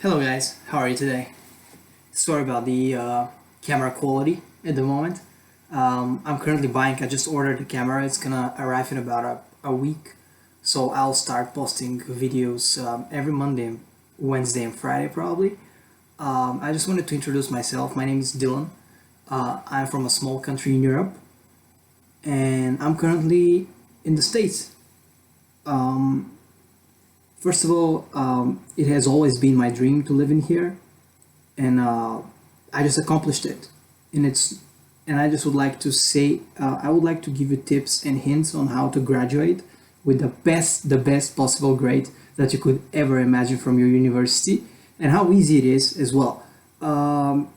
Hello guys, how are you today? Sorry about the camera quality at the moment. I'm currently buying, I just ordered the camera, it's gonna arrive in about a week. So I'll start posting videos every Monday, Wednesday and Friday probably. I just wanted to introduce myself. My name is Dylan. I'm from a small country in Europe and I'm currently in the States. Um, First of all, it has always been my dream to live in here, and I just accomplished it. And I just would like to say, I would like to give you tips and hints on how to graduate with the best possible grade that you could ever imagine from your university, and how easy it is as well. Um,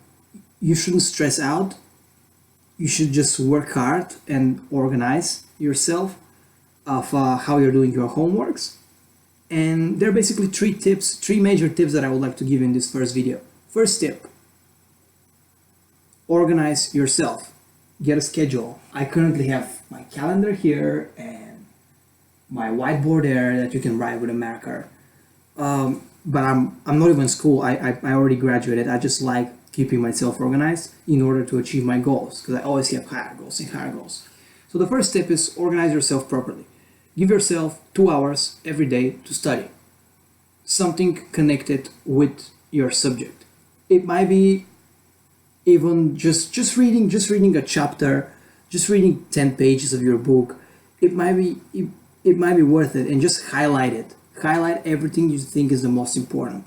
you shouldn't stress out. You should just work hard and organize yourself of how you're doing your homeworks, and there are basically three major tips that I would like to give you in this first video. First tip, organize yourself. Get a schedule. I currently have my calendar here and my whiteboard there that you can write with a marker. But I'm not even in school. I already graduated. I just like keeping myself organized in order to achieve my goals because I always have higher goals and higher goals. So the first step is organize yourself properly. Give yourself 2 hours every day to study something connected with your subject. It might be even just reading a chapter, just reading 10 pages of your book. It might be worth it, and just highlight it. Highlight everything you think is the most important.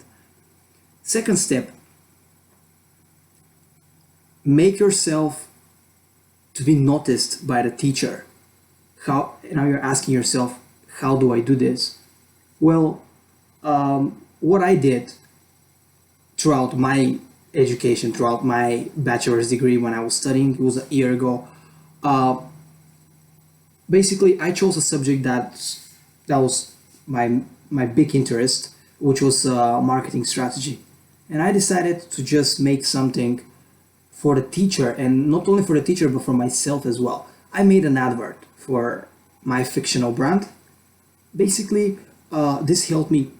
Second step, make yourself to be noticed by the teacher. How now you're asking yourself, how do I do this? Well, what I did throughout my education, throughout my bachelor's degree when I was studying, it was a year ago. Uh, Basically, I chose a subject that was my big interest, which was marketing strategy, and I decided to just make something for the teacher, and not only for the teacher but for myself as well. I made an advert for my fictional brand. Basically, this helped me.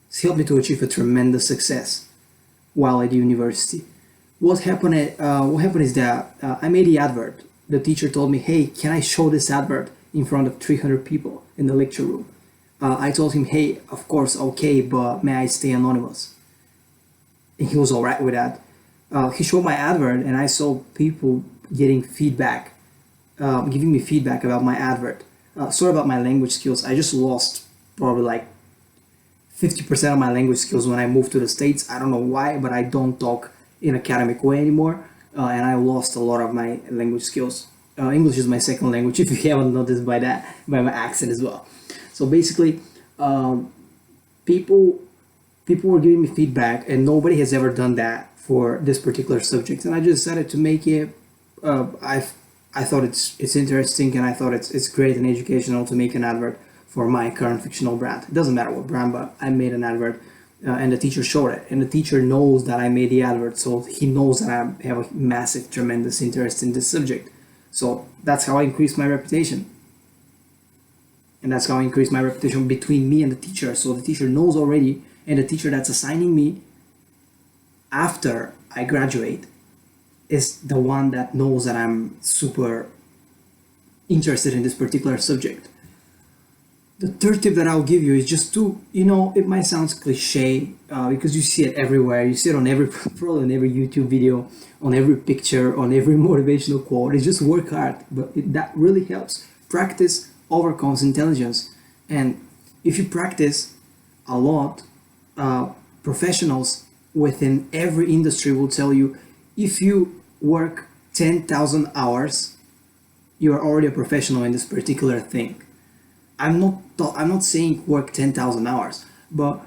This helped me to achieve a tremendous success while at the university. What happened is that I made the advert. The teacher told me, "Hey, can I show this advert in front of 300 people in the lecture room?" I told him, "Hey, of course, okay, but may I stay anonymous?" And he was all right with that. He showed my advert, and I saw people getting feedback, giving me feedback about my advert. Sorry about my language skills. I just lost probably like 50% of my language skills when I moved to the States. I don't know why, but I don't talk in academic way anymore, and I lost a lot of my language skills. English is my second language, if you haven't noticed by that, by my accent as well. So basically, people people were giving me feedback, and nobody has ever done that for this particular subject. And I just decided to make it. I thought it's interesting, and I thought it's great and educational to make an advert for my current fictional brand. It doesn't matter what brand, but I made an advert, and the teacher showed it, and the teacher knows that I made the advert, so he knows that I have a massive, tremendous interest in this subject. So that's how I increased my reputation. And that's how I increased my reputation between me and the teacher. So the teacher knows already, and the teacher that's assigning me after I graduate is the one that knows that I'm super interested in this particular subject. The third tip that I'll give you is just to, it might sound cliche because you see it everywhere. You see it on every, probably on every YouTube video, on every picture, on every motivational quote. It's just work hard, but that really helps. Practice overcomes intelligence. And if you practice a lot, professionals within every industry will tell you if you work 10,000 hours, you are already a professional in this particular thing. I'm not saying work 10,000 hours, but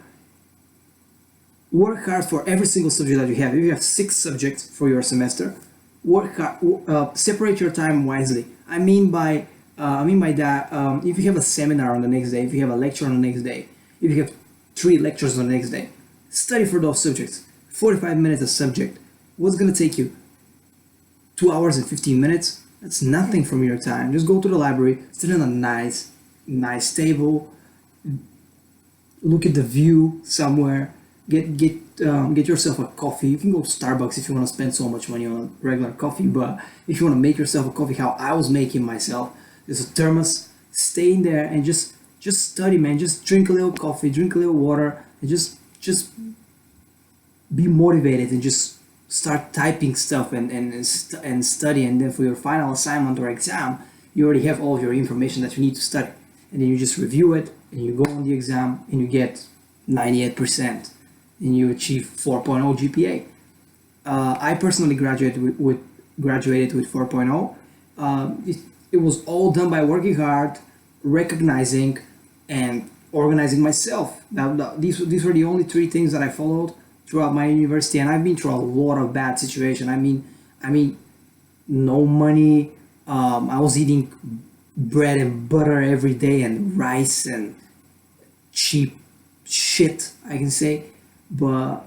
work hard for every single subject that you have. If you have 6 subjects for your semester, work hard, separate your time wisely. I mean by that, if you have a seminar on the next day, if you have a lecture on the next day, if you have 3 lectures on the next day, study for those subjects. 45 minutes a subject. What's gonna take you? 2 hours and 15 minutes? That's nothing from your time. Just go to the library, sit on a nice table, look at the view somewhere, get yourself a coffee. You can go to Starbucks if you want to spend so much money on a regular coffee, but if you want to make yourself a coffee, how I was making myself, there's a thermos, stay in there and just study, man. Just drink a little coffee, drink a little water, and just be motivated and just start typing stuff and study. And then for your final assignment or exam, you already have all of your information that you need to study, and then you just review it and you go on the exam and you get 98% and you achieve 4.0 GPA. I personally graduated with 4.0. It was all done by working hard, recognizing, and organizing myself. These were the only three things that I followed throughout my university, and I've been through a lot of bad situations. I mean, no money. I was eating bread and butter every day and rice and cheap shit, I can say. But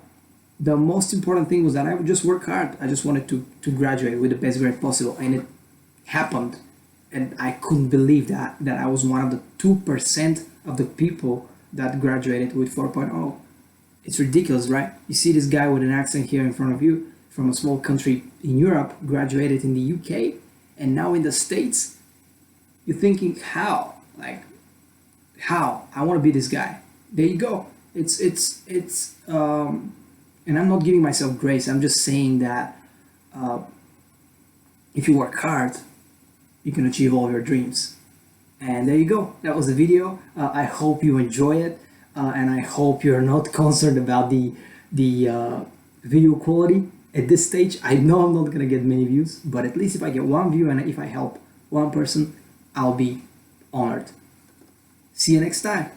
the most important thing was that I would just work hard. I just wanted to graduate with the best grade possible, and it happened. And I couldn't believe that I was one of the 2% of the people that graduated with 4.0. It's ridiculous, right? You see this guy with an accent here in front of you from a small country in Europe, graduated in the UK, and now in the States. You're thinking, how? Like, how? I want to be this guy. There you go. And I'm not giving myself grace. I'm just saying that if you work hard, you can achieve all your dreams. And there you go. That was the video. I hope you enjoy it, and I hope you're not concerned about the video quality at this stage. I know I'm not gonna get many views, but at least if I get one view and if I help one person, I'll be honored. See you next time.